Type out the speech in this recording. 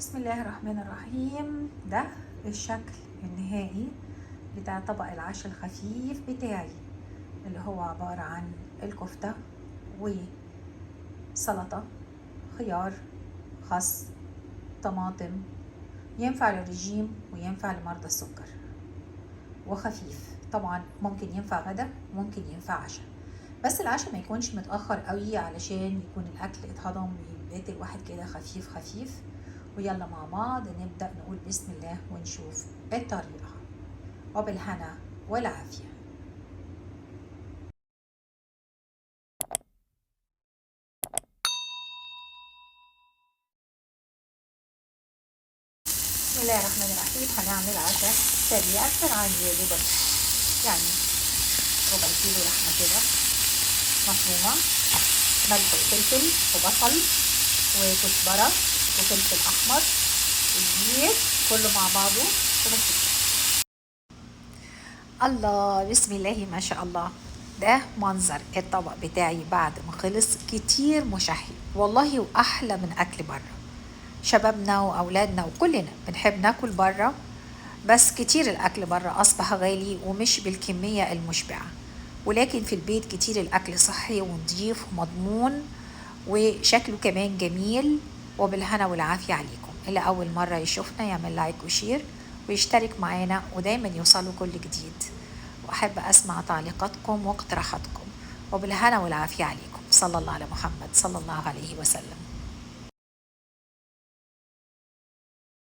بسم الله الرحمن الرحيم. ده الشكل النهائي بتاع طبق العشاء الخفيف بتاعي، اللي هو عبارة عن الكفتة وسلطة، خيار، خس، طماطم. ينفع للرجيم وينفع لمرضى السكر، وخفيف طبعا. ممكن ينفع غدا، ممكن ينفع عشاء، بس العشاء ما يكونش متأخر قوي علشان يكون الأكل اتهضم ويبقى الواحد كده خفيف خفيف. ويلا مع بعض نبدأ نقول بسم الله ونشوف الطريقة، وبالهنا والعافية. بسم الله الرحمن الرحيم. هنعمل عشاء سريع، كان عندي يا دوبك يعني ربع كيلو لحمة كده مفرومة، ملح وفلفل وبصل وكزبرة وفلفل أحمر وزيت، كله مع بعضه ونسيبه. الله، بسم الله ما شاء الله. ده منظر الطبق بتاعي بعد ما خلص. كتير مشهي والله، وأحلى من أكل بره. شبابنا وأولادنا وكلنا بنحب ناكل بره، بس كتير الأكل بره أصبح غالي ومش بالكمية المشبعة. ولكن في البيت كتير الأكل صحي ونضيف ومضمون، وشكله كمان جميل. وبالهنا والعافية عليكم. اللي أول مرة يشوفنا يعمل لايك وشير ويشترك معانا، ودايما يوصلوا كل جديد. وأحب أسمع تعليقاتكم واقتراحاتكم. وبالهنا والعافية عليكم. صلى الله على محمد صلى الله عليه وسلم.